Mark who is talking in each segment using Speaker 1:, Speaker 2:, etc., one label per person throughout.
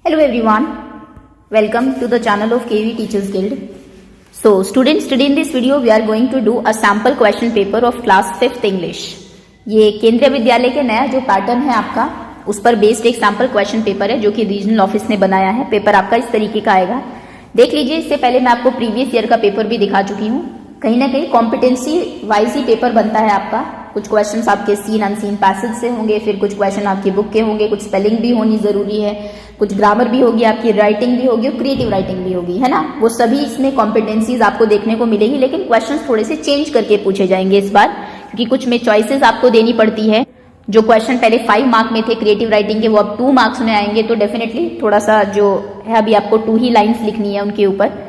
Speaker 1: Hello everyone, welcome to the channel of KV Teachers Guild. So students, today in this video we are going to do a sample question paper of class 5th English. ये केंद्रीय विद्यालय के नया जो pattern है आपका उस पर बेस्ड एक सैम्पल क्वेश्चन पेपर है जो कि रीजनल ऑफिस ने बनाया है। पेपर आपका इस तरीके का आएगा, देख लीजिए। इससे पहले मैं आपको प्रीवियस ईयर का पेपर भी दिखा चुकी हूँ। कहीं ना कहीं कॉम्पिटेंसी वाइज ही पेपर बनता है आपका। कुछ क्वेश्चंस आपके सीन अनसीन पैसेज से होंगे, फिर कुछ क्वेश्चन आपकी बुक के होंगे, कुछ स्पेलिंग भी होनी जरूरी है, कुछ ग्रामर भी होगी, आपकी राइटिंग भी होगी और क्रिएटिव राइटिंग भी होगी, है ना। वो सभी इसमें कॉम्पिटेंसीज आपको देखने को मिलेगी, लेकिन क्वेश्चंस थोड़े से चेंज करके पूछे जाएंगे इस बार, क्योंकि कुछ में चॉइसेस आपको देनी पड़ती है। जो क्वेश्चन पहले 5 मार्क में थे क्रिएटिव राइटिंग के, वो अब 2 मार्क्स में आएंगे, तो डेफिनेटली थोड़ा सा जो है अभी आपको 2 ही लाइन्स लिखनी है उनके ऊपर।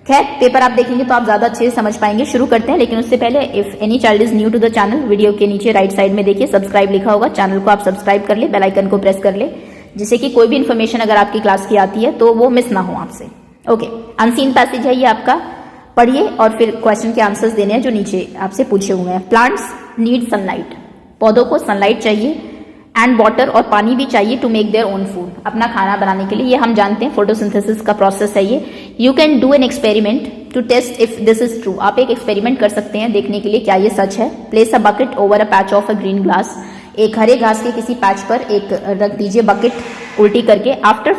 Speaker 1: खैर, पेपर आप देखेंगे तो आप ज्यादा अच्छे से समझ पाएंगे। शुरू करते हैं, लेकिन उससे पहले if any child is new to the channel, video के नीचे राइट साइड में देखिए सब्सक्राइब लिखा होगा, चैनल को आप सब्सक्राइब कर ले, बेल आइकन को प्रेस कर ले, जिससे कि कोई भी इन्फॉर्मेशन अगर आपकी क्लास की आती है तो वो मिस ना हो आपसे। ओके, अनसीन पैसेज है ये आपका, पढ़िए और फिर क्वेश्चन के आंसर्स देने हैं जो नीचे आपसे पूछे हुए हैं। प्लांट्स नीड सनलाइट, पौधों को सनलाइट चाहिए, एंड वाटर और पानी भी चाहिए to make their own food, अपना खाना बनाने के लिए। ये हम जानते हैं, फोटोसिंथेसिस का प्रोसेस है ये। You can do an experiment to test if this is true, आप एक एक्सपेरिमेंट कर सकते हैं देखने के लिए क्या ये सच है। Place a bucket over a patch of a green grass, एक हरे घास के किसी पैच पर एक रख दीजिए बकेट उल्टी करके। आफ्टर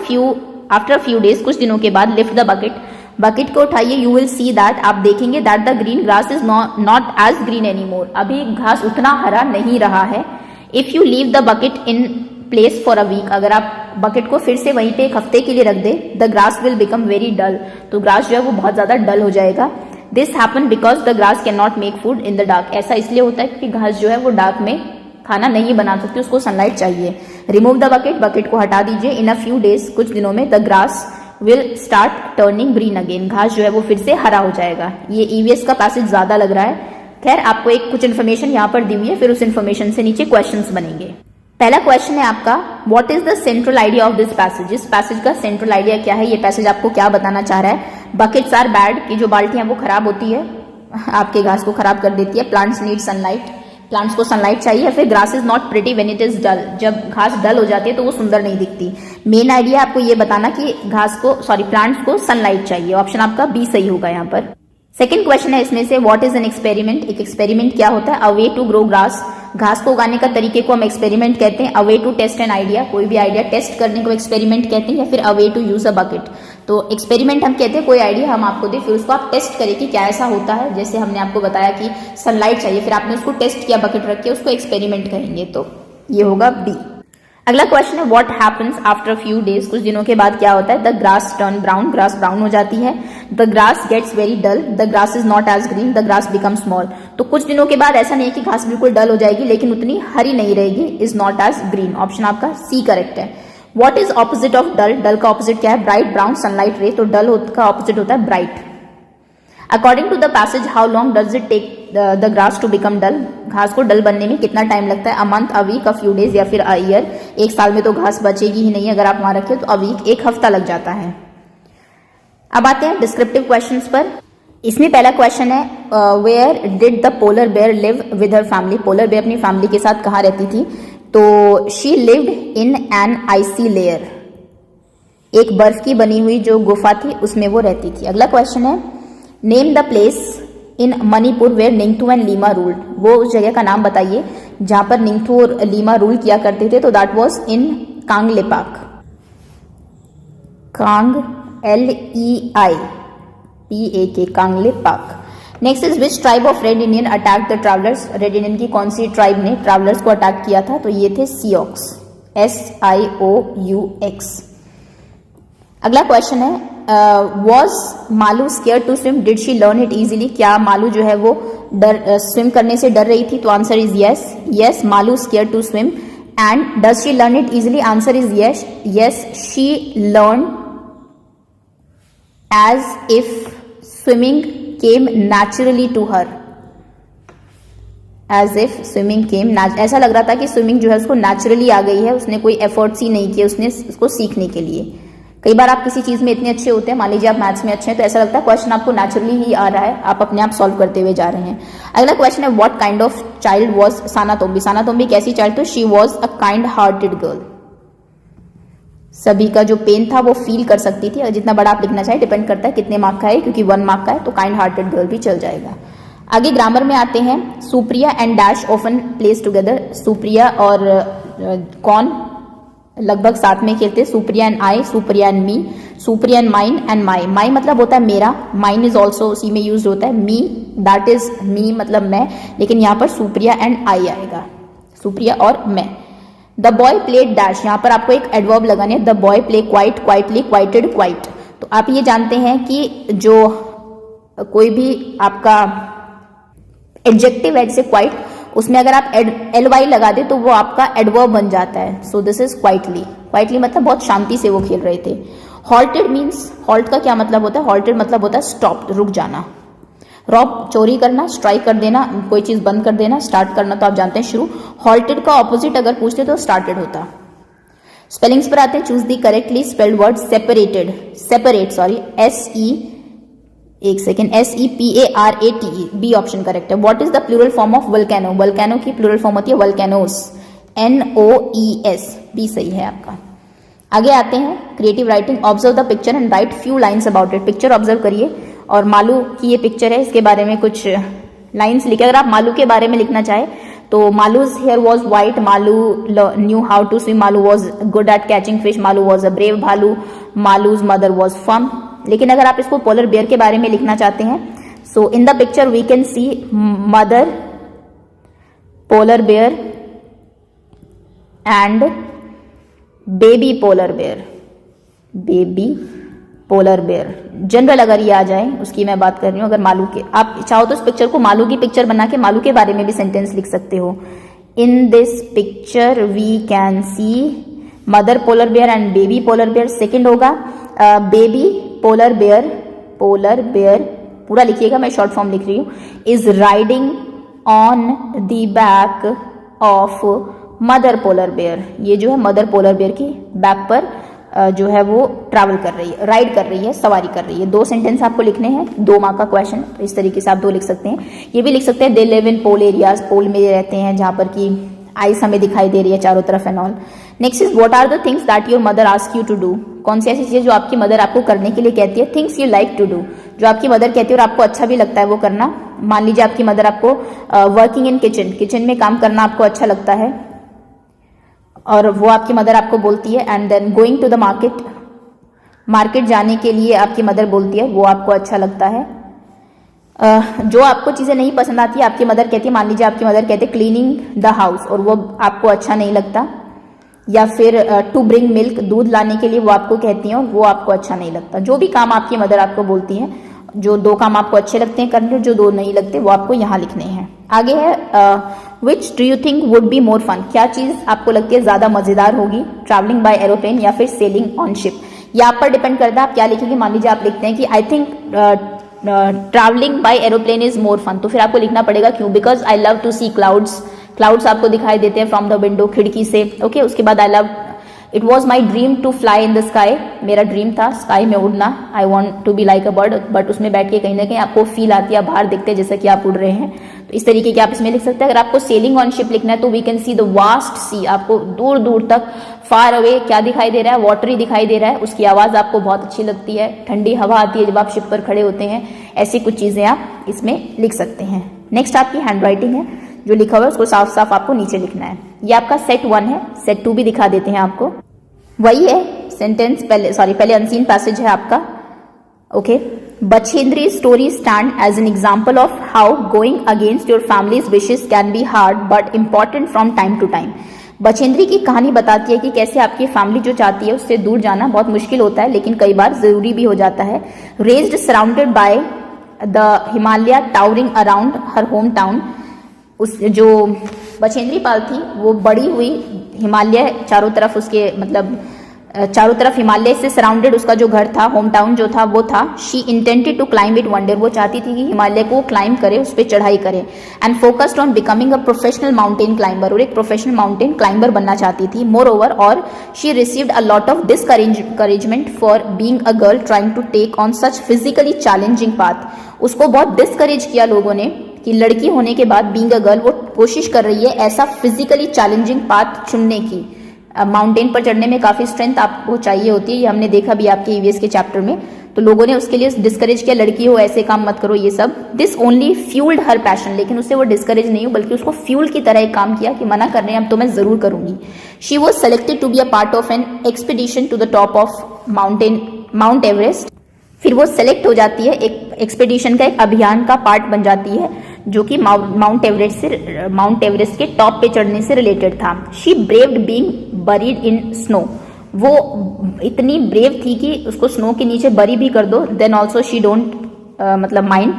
Speaker 1: फ्यू डेज, कुछ दिनों के बाद, लिफ्ट द बकेट, बकेट को उठाइए। यू विल सी दैट, आप देखेंगे that the green grass is not as green any more, अभी घास उतना हरा नहीं रहा है। If you leave the bucket in place for a week, अगर आप बकेट को फिर से वहीं पे एक हफ्ते के लिए रख दे, the grass will become very dull, तो ग्रास जो है वो बहुत ज्यादा डल हो जाएगा। This happen because the grass can not make food in the dark, ऐसा इसलिए होता है क्योंकि घास जो है वो डार्क में खाना नहीं बना सकती, उसको सनलाइट चाहिए। रिमूव द बकेट, बकेट को हटा दीजिए। इन अ फ्यू डेज, कुछ दिनों में, the grass will start turning green again, घास जो है वो फिर से हरा हो जाएगा। ये ईवीएस का पैसेज ज्यादा लग रहा है। खैर, आपको एक कुछ इन्फॉर्मेशन यहाँ पर दी हुई है, फिर उस इन्फॉर्मेशन से नीचे क्वेश्चंस बनेंगे। पहला क्वेश्चन है आपका, what is the central idea of this passage, इस पैसेज का सेंट्रल आइडिया क्या है, ये पैसेज आपको क्या बताना चाह रहा है। बकेट्स आर बैड, की जो बाल्टियां वो खराब होती है, आपके घास को खराब कर देती है। प्लांट्स नीड सनलाइट, प्लांट्स को सनलाइट चाहिए। फिर grass is not pretty when it is dull, जब घास डल हो जाती है तो वो सुंदर नहीं दिखती। मेन आइडिया आपको ये बताना कि प्लांट्स को सनलाइट चाहिए। ऑप्शन आपका बी सही होगा यहाँ पर। सेकेंड क्वेश्चन है इसमें से, व्हाट इज एन एक्सपेरिमेंट, एक एक्सपेरिमेंट क्या होता है। अ वे टू ग्रो ग्रास, घास को उगाने का तरीके को हम एक्सपेरिमेंट कहते हैं। A way to test an idea, कोई भी आइडिया टेस्ट करने को एक्सपेरिमेंट कहते हैं। या फिर a way to use a bucket, तो एक्सपेरिमेंट हम कहते हैं कोई आइडिया हम आपको दे, फिर उसको आप टेस्ट करें कि क्या ऐसा होता है। जैसे हमने आपको बताया कि सनलाइट चाहिए, फिर आपने उसको टेस्ट किया बकेट रख के, उसको एक्सपेरिमेंट कहेंगे, तो ये होगा बी। अगला क्वेश्चन है, what happens after few days, कुछ दिनों के बाद क्या होता है। The grass turn brown, grass brown हो जाती है। The grass gets very dull, the grass is not as green, the grass become small, तो कुछ दिनों के बाद ऐसा नहीं है कि घास बिल्कुल डल हो जाएगी, लेकिन उतनी हरी नहीं रहेगी। Is not as green, option आपका सी करेक्ट है। What is opposite of dull, dull का ऑपोजिट क्या है। ब्राइट ब्राउन सनलाइट रे, तो डल का ऑपोजिट होता है bright. According to the passage, how long does it take the grass to become dull, घास को डल बनने में कितना टाइम लगता है। A month, a week, a few days, या फिर अ ईयर, एक साल में तो घास बचेगी ही नहीं अगर आप वहां रखें, तो अ वीक, एक हफ्ता लग जाता है। अब आते हैं डिस्क्रिप्टिव क्वेश्चंस पर। इसमें पहला क्वेश्चन है, where did the polar bear live with her family, polar bear अपनी फैमिली के साथ कहाँ रहती थी, तो she lived in an icy layer, एक बर्फ की बनी हुई जो गुफा थी उसमें वो रहती थी। अगला क्वेश्चन है, name the place in Manipur where Ningthou and Leima ruled, वो उस जगह का नाम बताइए जहां पर निंगथू और लीमा रूल किया करते थे, तो that was in Kangleipak, Kang LEIPAK, Kangleipak. Next is which tribe of red Indian attack the travellers, red Indian की कौन सी ट्राइब ने ट्रैवलर्स को अटैक किया था, तो ये थे सियोक्स, SIOUX। अगला क्वेश्चन है, was Malu square to swim, did she learn it easily, क्या मालू जो है वो स्विम करने से डर रही थी, तो answer is yes, yes Malu square to swim. And does she learn it easily, answer is yes, yes she learn as if swimming came naturally to her, as if swimming came, ऐसा लग रहा था कि स्विमिंग जो है उसको naturally आ गई है, उसने कोई एफर्ट्स ही नहीं किए उसने उसको सीखने के लिए। कई बार आप किसी चीज में इतने अच्छे होते हैं, मान लीजिए आप मैथ्स में अच्छे हैं, तो ऐसा लगता है क्वेश्चन आपको नेचुरली ही आ रहा है, आप अपने आप सॉल्व करते हुए जा रहे हैं। अगला क्वेश्चन है, what kind of child was Sana Tombi, Sana Tombi कैसी चाइल्ड, तो she was a kind hearted girl. सभी का जो पेन था वो फील कर सकती थी। जितना बड़ा आप लिखना चाहे, डिपेंड करता है कितने मार्क का है, क्योंकि 1 मार्क का है तो काइंड हार्टेड गर्ल भी चल जाएगा। आगे ग्रामर में आते हैं। Supriya and dash often plays together. Supriya और कौन लगभग साथ में खेलते। Supriya and I, Supriya and me, Supriya and mine and my. My मतलब होता है मेरा, माइन इज ऑल्सो उसी में यूज होता है। मी दैट इज मी मतलब मैं, लेकिन यहाँ पर सुप्रिया एंड आई आएगा, सुप्रिया और मैं। द बॉय प्लेड डैश, यहाँ पर आपको एक एडवर्ब लगाने। The boy play quiet, quietly, quieted, quiet. तो आप ये जानते हैं कि जो कोई भी आपका एडजेक्टिव है जैसे क्वाइट, उसमें अगर आप एल वाई लगा दे तो वो आपका एडवर्ब बन जाता है। So this is quietly. Quietly मतलब बहुत शांति से वो खेल रहे थे। हॉल्टेड मीन्स, हॉल्ट का क्या मतलब होता है? हॉल्टेड मतलब होता है स्टॉप, रुक जाना। रॉब चोरी करना, स्ट्राइक कर देना, कोई चीज बंद कर देना। स्टार्ट करना तो आप जानते हैं शुरू। हॉल्टेड का ऑपोजिट अगर पूछते तो स्टार्टेड होता। स्पेलिंग्स पर आते हैं। Choose the correctly spelled word separated, separate sorry, SEPARATE, B option correct है। What is the plural form of volcano? Volcano की प्लूरल फॉर्म होती है वल्केनोस, NOES, बी सही है आपका। आगे आते हैं creative writing. Observe the picture and write few lines about it. Picture observe करिए और मालू की ये पिक्चर है, इसके बारे में कुछ लाइन्स लिखे। अगर आप मालू के बारे में लिखना चाहे तो Malu's hair was white, Malu knew how to swim, Malu was good at catching fish, Malu was a brave bhalu, Malu's mother was firm. लेकिन अगर आप इसको पोलर बेयर के बारे में लिखना चाहते हैं, so in the picture we can see mother polar bear and baby polar bear, baby polar bear. General अगर ये आ जाए उसकी मैं बात कर रही हूं। अगर मालू के, आप चाहो तो इस पिक्चर को मालू की पिक्चर बना के मालू के बारे में भी सेंटेंस लिख सकते हो। In this picture we can see mother polar bear and baby polar bear. Second होगा baby polar bear, polar bear पूरा लिखिएगा, मैं शॉर्ट फॉर्म लिख रही हूं। Is riding on the back of mother polar bear. ये जो है मदर पोलर बेयर की बैक पर जो है वो ट्रैवल कर रही है, राइड कर रही है, सवारी कर रही है। 2 सेंटेंस आपको लिखने हैं, 2 मार्क का क्वेश्चन, तो इस तरीके से आप 2 लिख सकते हैं। ये भी लिख सकते हैं they live in pole areas, पोल में रहते हैं जहां पर की आइस हमें दिखाई दे रही है चारों तरफ and all. Next is what are the things that your mother ask you to do. कौन सी ऐसी चीजें जो आपकी मदर आपको करने के लिए कहती है। Things you like to do, जो आपकी मदर कहती है और आपको अच्छा भी लगता है वो करना। मान लीजिए आपकी मदर आपको वर्किंग इन किचन, किचन में काम करना आपको अच्छा लगता है और वो आपकी मदर आपको बोलती है। And then going to the market, market जाने के लिए आपकी मदर बोलती है, वो आपको अच्छा लगता है। जो आपको चीजें नहीं पसंद आती है आपकी मदर कहती है, मान लीजिए आपकी मदर कहते हैं क्लीनिंग द हाउस और वो आपको अच्छा नहीं लगता। या फिर टू ब्रिंग मिल्क, दूध लाने के लिए वो आपको कहती हैं और वो आपको अच्छा नहीं लगता। जो भी काम आपकी मदर आपको बोलती हैं, जो 2 काम आपको अच्छे लगते हैं करने, जो 2 नहीं लगते वो आपको यहाँ लिखने हैं। आगे है which do you think would be more fun. क्या चीज आपको लगती है ज्यादा मजेदार होगी, ट्रैवलिंग बाय एरोप्लेन या फिर सेलिंग ऑन शिप। ये आप पर डिपेंड करता है आप क्या लिखेंगे। मान लीजिए आप लिखते हैं कि I think travelling by aeroplane is more fun, तो फिर आपको लिखना पड़ेगा क्यों, because I love to see clouds. Clouds आपको दिखाई देते हैं फ्रॉम द विंडो, खिड़की से। ओके उसके बाद I love, it was my dream to fly in the sky, मेरा ड्रीम था स्काई में उड़ना। I want to be like a bird, but उसमें बैठ के कहीं ना कहीं आपको फील आती है, आप बाहर दिखते हैं जैसे कि आप उड़ रहे हैं। तो इस तरीके के आप इसमें लिख सकते हैं। अगर आपको सेलिंग ऑन शिप लिखना है तो we can see the vast sea, आपको दूर दूर तक फार अवे क्या दिखाई दे रहा है, वाटरी दिखाई दे रहा है, उसकी आवाज आपको बहुत अच्छी लगती है, ठंडी हवा आती है जब आप शिप पर खड़े होते हैं। ऐसी कुछ चीजें आप इसमें लिख सकते हैं। नेक्स्ट आपकी हैंड राइटिंग है, जो लिखा हुआ है उसको साफ साफ आपको नीचे लिखना है। ये आपका सेट 1 है, सेट 2 भी दिखा देते हैं आपको। वही है सेंटेंस, पहले अनसीन पैसेज है आपका। Okay, Bachendri story stand as an example of how going against your families wishes can be hard but important from time to time. Bachendri की कहानी बताती है कि कैसे आपकी फैमिली जो चाहती है उससे दूर जाना बहुत मुश्किल होता है, लेकिन कई बार जरूरी भी हो जाता है। Raised surrounded by the Himalaya towering around her home town, उस जो बछेंद्री पाल थी वो बड़ी हुई हिमालय चारों तरफ, उसके मतलब चारों तरफ हिमालय से सराउंडेड उसका जो घर था, होम टाउन जो था वो था। She intended to climb it one day, वो चाहती थी कि हिमालय को क्लाइंब करे, उस पर चढ़ाई करे। And focused on becoming a professional mountain climber, और एक प्रोफेशनल माउंटेन क्लाइंबर बनना चाहती थी। मोर ओवर, और she received a lot of discouragement for being a girl trying to take on such physically challenging path. उसको बहुत discourage किया लोगों ने कि लड़की होने के बाद बीइंग अ गर्ल वो कोशिश कर रही है ऐसा फिजिकली चैलेंजिंग पाथ चुनने की, माउंटेन पर चढ़ने में काफी स्ट्रेंथ आपको चाहिए होती है, ये हमने देखा भी आपके ईवीएस के चैप्टर में। तो लोगों ने उसके लिए डिस्करेज किया, लड़की हो ऐसे काम मत करो, ये सब। This only fuelled her passion, लेकिन उससे वो डिस्करेज नहीं हो बल्कि उसको फ्यूल की तरह एक काम किया कि मना कर रहे हैं अब तो मैं जरूर करूंगी। She was selected to be a part of an expedition to the top of Mount Everest. फिर वो सेलेक्ट हो जाती है, एक एक्सपीडिशन का, एक अभियान का पार्ट बन जाती है जो कि माउंट एवरेस्ट के टॉप पे चढ़ने से रिलेटेड था। She braved being buried in snow, वो इतनी ब्रेव थी कि उसको स्नो के नीचे बरी भी कर दो। देन ऑल्सो शी डोंट मतलब माइंड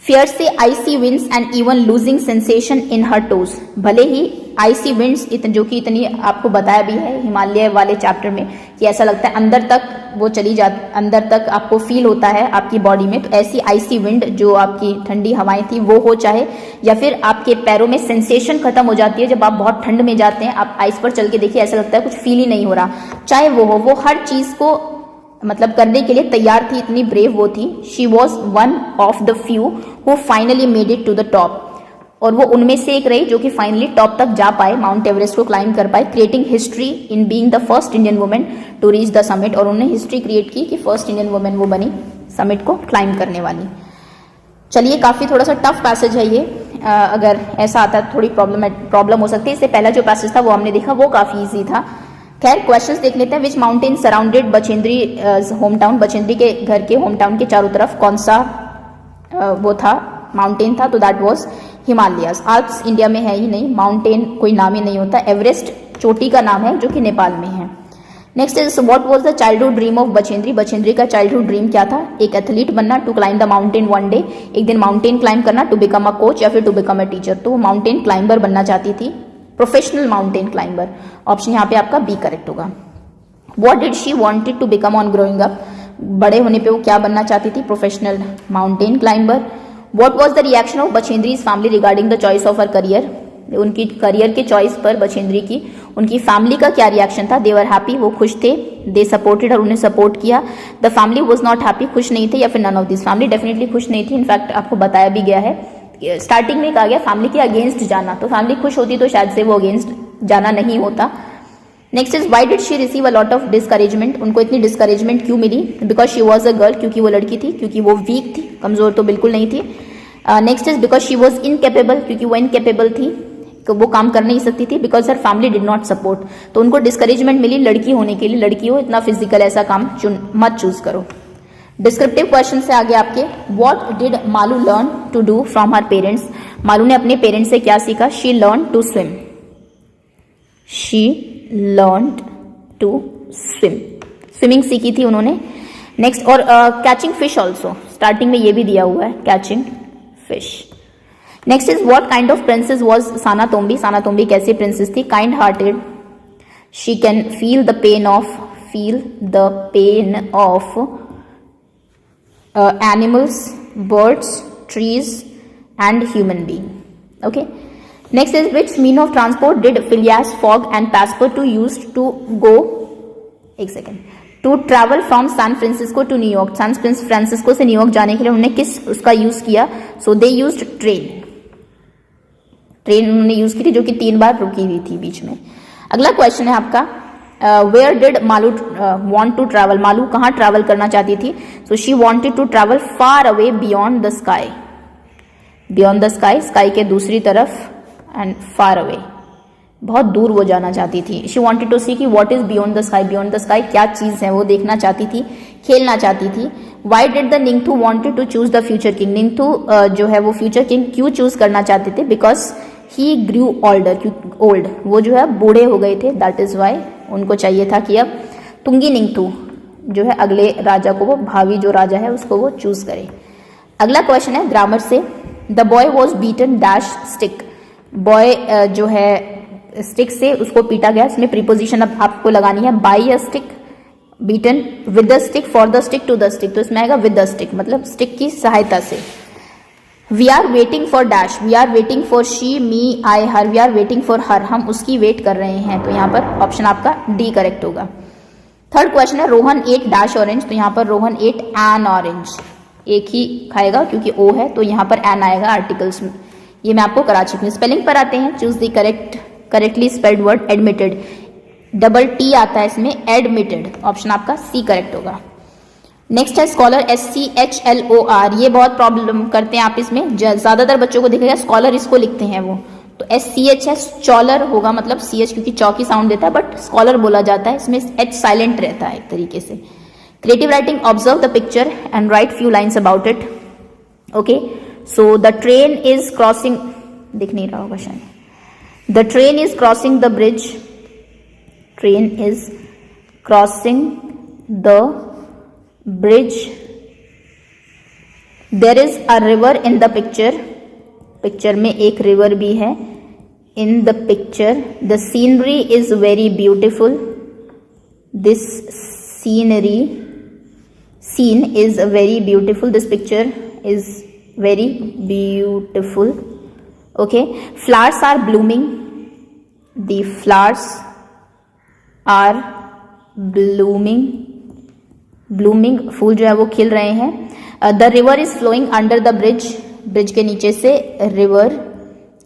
Speaker 1: फियर से icy winds and even losing sensation in her toes, भले ही आइसी विंड्स जो कि इतनी आपको बताया भी है हिमालय वाले चैप्टर में कि ऐसा लगता है अंदर तक वो चली जा, अंदर तक आपको फील होता है आपकी बॉडी में। तो ऐसी आइसी विंड जो आपकी ठंडी हवाएं थी वो हो चाहे, या फिर आपके पैरों में सेंसेशन खत्म हो जाती है जब आप बहुत ठंड में जाते हैं, आप आइस पर चल के देखिए ऐसा लगता है कुछ फील ही नहीं हो रहा, चाहे वो हो, वो हर चीज को मतलब करने के लिए तैयार थी, इतनी ब्रेव वो थी। She was one of the few who finally made it to the top, और वो उनमें से एक रही जो कि फाइनली टॉप तक जा पाए, माउंट एवरेस्ट को क्लाइम कर पाए, creating history in being the first Indian women to reach the summit. और उन्होंने हिस्ट्री क्रिएट की कि फर्स्ट इंडियन वुमेन वो बनी समिट को क्लाइम करने वाली। चलिए, काफी थोड़ा सा टफ पैसेज है ये, अगर ऐसा आता है थोड़ी प्रॉब्लम हो सकती है। इससे पहला जो पैसेज था वो हमने देखा वो काफी ईजी था। खैर, क्वेश्चंस देख लेते हैं। Which mountain surrounded Bachendri home town, Bachendri के घर के होम टाउन के चारों तरफ कौन सा वो था, माउंटेन था? तो that was Himalayas. Alps India में है ही नहीं, माउंटेन कोई नाम ही नहीं होता। एवरेस्ट चोटी का नाम है जो कि नेपाल में है। Next is what was the childhood dream of Bachendri, Bachendri का चाइल्डहुड ड्रीम क्या था? एक एथलीट बनना, to climb the mountain one day, एक दिन माउंटेन क्लाइम करना, टू बिकम अ कोच या फिर टू बिकम अ टीचर। तो वो माउंटेन क्लाइंबर बनना चाहती थी, प्रोफेशनल माउंटेन क्लाइंबर। ऑप्शन यहाँ पे आपका बी करेक्ट होगा। What did she wanted to become on growing up, बड़े होने पे वो क्या बनना चाहती थी? Professional mountain climber. What was the reaction of Bachendri's family regarding the choice of her career, उनकी करियर के चॉइस पर बचेंद्री की उनकी फैमिली का क्या रिएक्शन था? दे वर हैप्पी, वो खुश थे। दे सपोर्टेड, और उन्हें सपोर्ट किया। The family was not happy, खुश नहीं थे, या फिर none of this. Family definitely खुश नहीं थी, इनफैक्ट आपको बताया भी गया है, स्टार्टिंग में कहा गया फैमिली के अगेंस्ट जाना, तो फैमिली खुश होती तो शायद से वो अगेंस्ट जाना नहीं होता। Next is why did she receive a lot of discouragement, उनको इतनी डिस्करेजमेंट क्यों मिली? Because she was a girl, क्योंकि वो लड़की थी, क्योंकि वो वीक थी, कमजोर तो बिल्कुल नहीं थी। Next is because she was incapable, क्योंकि वो इनकेपेबल थी, तो वो काम कर नहीं सकती थी। Because her family did not support, तो उनको डिस्करेजमेंट मिली लड़की होने के लिए, लड़की हो इतना फिजिकल ऐसा काम मत चूज करो। डिस्क्रिप्टिव क्वेश्चन से आगे आपके, what did Malu learn to do from her parents, Malu ने अपने पेरेंट्स से क्या सीखा? She learn to swim, she learn to swim, swimming सीखी थी उन्होंने। नेक्स्ट, और कैचिंग फिश ऑल्सो, स्टार्टिंग में ये भी दिया हुआ है, catching fish. Next is what kind of princess was Sana Tombi, Sana Tombi कैसी प्रिंसेस थी? Kind hearted, she can feel the pain of animals, birds, trees and human being. Okay. Next is which mean of transport did Phileas Fogg and Passepartout used to go, एक second, to travel from San Francisco to New York, San Francisco से New York जाने के लिए उन्होंने किस उसका use किया? So they used train उन्होंने यूज की थी, जो कि 3 बार रुकी हुई थी बीच में। अगला क्वेश्चन है आपका, where did Malu want to travel, Malu कहाँ ट्रैवल करना चाहती थी? So she wanted to travel far away beyond the sky, beyond the sky, sky के दूसरी तरफ, एंड फार अवे, बहुत दूर वो जाना चाहती थी। शी वॉन्टेड टू सी कि what is beyond the sky, beyond the sky क्या चीज है वो देखना चाहती थी, खेलना चाहती थी। Why did the Ningthou wanted to choose the future king, Ningthou जो है वो फ्यूचर किंग क्यों चूज करना चाहते थे? बिकॉज ही ग्रू ओल्ड, वो जो है बूढ़े हो गए थे, दैट इज वाई उनको चाहिए था कि अब तुंगी निंगथू जो है अगले राजा को, वो भावी जो राजा है उसको वो चूज करे। अगला क्वेश्चन है ग्रामर से, the boy was beaten dash stick, boy जो है स्टिक से उसको पीटा गया। इसमें प्रीपोजिशन अब आपको लगानी है, by a stick, beaten with the stick, for the stick, to the stick, तो इसमें आएगा विद द स्टिक, मतलब स्टिक की सहायता से। We are waiting for dash, we are waiting for she, me, I, her, we are waiting for her, हम उसकी wait कर रहे हैं, तो यहाँ पर ऑप्शन आपका डी करेक्ट होगा। थर्ड क्वेश्चन है, रोहन एट डैश ऑरेंज, तो यहाँ पर रोहन एट एन ऑरेंज, एक ही खाएगा क्योंकि ओ है, तो यहाँ पर एन आएगा आर्टिकल्स में। ये मैं आपको करा चुकी हूँ। स्पेलिंग पर आते हैं, choose the correctly spelled word admitted, double T आता है इसमें, एडमिटेड। ऑप्शन आपका सी करेक्ट होगा। नेक्स्ट है स्कॉलर, SCHLOR। ये बहुत प्रॉब्लम करते हैं आप इसमें, ज्यादातर बच्चों को दिखेगा स्कॉलर इसको लिखते हैं वो, तो SCH है, स्चॉलर होगा, मतलब CH क्योंकि चौकी साउंड देता है, बट स्कॉलर बोला जाता है, इसमें H साइलेंट रहता है एक तरीके से। Creative writing, observe the picture and write few lines about it. Okay, so the train is crossing, दिख नहीं रहा होगा शायद। The train is crossing the bridge, train is crossing the bridge. There is a river in the picture, picture में एक river भी है। In the picture the scenery is very beautiful, this scenery, scene is very beautiful, this picture is very beautiful. Okay, flowers are blooming, the flowers are blooming, blooming फूल जो है वो खिल रहे हैं। The river is flowing under the bridge, bridge के नीचे से रिवर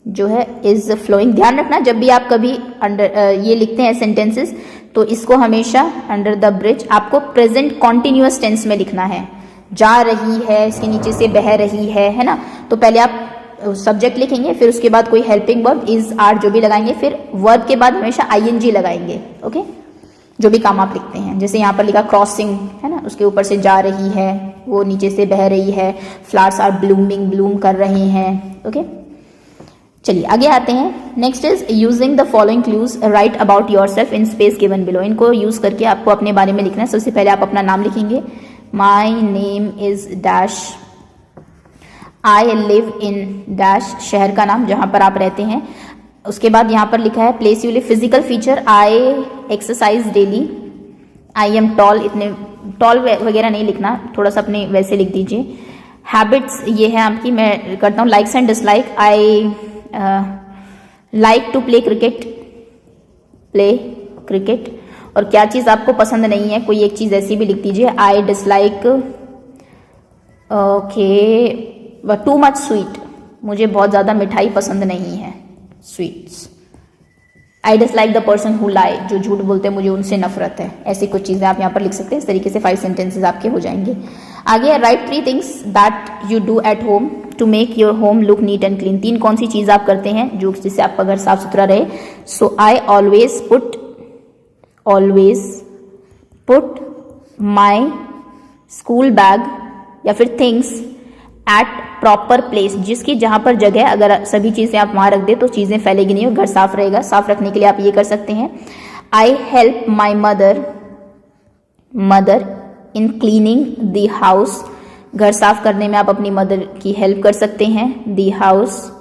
Speaker 1: जो है इज फ्लोइंग। ध्यान रखना जब भी आप कभी अंडर ये लिखते हैं सेंटेंसेस, तो इसको हमेशा अंडर द ब्रिज आपको प्रेजेंट कॉन्टिन्यूअस टेंस में लिखना है। जा रही है, इसके नीचे से बह रही है ना, तो पहले आप सब्जेक्ट लिखेंगे, फिर उसके बाद कोई हेल्पिंग वर्ब इज आर जो भी लगाएंगे, फिर वर्ब के बाद हमेशा ING लगाएंगे। ओके, जो भी काम आप लिखते हैं, जैसे यहाँ पर लिखा क्रॉसिंग है ना, उसके ऊपर से जा रही है, वो नीचे से बह रही है, फ्लावर्स आर ब्लूमिंग, ब्लूम कर रहे हैं। ओके, चलिए आगे आते हैं। Next is using the following clues, right about yourself in space given below. इनको यूज करके आपको अपने बारे में लिखना है। सबसे पहले आप अपना नाम लिखेंगे, my name is dash, I live in dash, शहर का नाम जहां पर आप रहते हैं। उसके बाद यहाँ पर लिखा है place you live, physical feature, I exercise daily, I am tall, इतने टॉल वगैरह नहीं लिखना, थोड़ा सा अपने वैसे लिख दीजिए। हैबिट्स ये है आपकी, मैं करता हूँ likes and dislike, I like to play cricket, play cricket. और क्या चीज आपको पसंद नहीं है, कोई एक चीज ऐसी भी लिख दीजिए, I dislike, okay, too much sweet, मुझे बहुत ज्यादा मिठाई पसंद नहीं है, sweets. I dislike the person who lie, जो झूठ बोलते हैं मुझे उनसे नफरत है। ऐसी कुछ चीजें आप यहाँ पर लिख सकते हैं। इस तरीके से 5 सेंटेंसेस आपके हो जाएंगे। आगे, right 3 things that you do at home to make your home look neat and clean. 3 कौन सी चीज आप करते हैं जो जिससे आपका घर साफ सुथरा रहे। So I always put my school bag या फिर थिंग्स एट प्रॉपर प्लेस, जिसकी जहां पर जगह, अगर सभी चीजें आप वहां रख दे तो चीजें फैलेगी नहीं और घर साफ रहेगा। साफ रखने के लिए आप ये कर सकते हैं, I help my mother in cleaning the house, घर साफ करने में आप अपनी मदर की हेल्प कर सकते हैं, the house.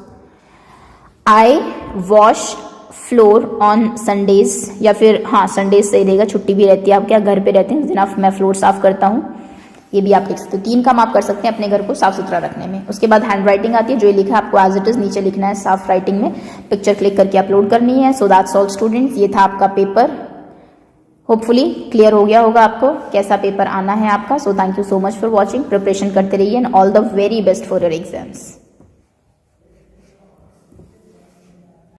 Speaker 1: I wash floor on Sundays, या फिर हाँ संडेज सही रहेगा, छुट्टी भी रहती है, आप क्या घर पे रहते हैं उस दिन मैं फ्लोर साफ करता हूँ, ये भी आप लिख सकते हो। 3 काम आप कर सकते हैं अपने घर को साफ सुथरा रखने में। उसके बाद हैंड राइटिंग आती है, जो ये लिखा है आपको एज इट इज नीचे लिखना है साफ राइटिंग में, पिक्चर क्लिक करके अपलोड करनी है। सो दैट्स ऑल स्टूडेंट्स, ये था आपका पेपर। होपफुली क्लियर हो गया होगा आपको कैसा पेपर आना है आपका। So thank you so much for watching, preparation करते रहिए and all the very best for your exams.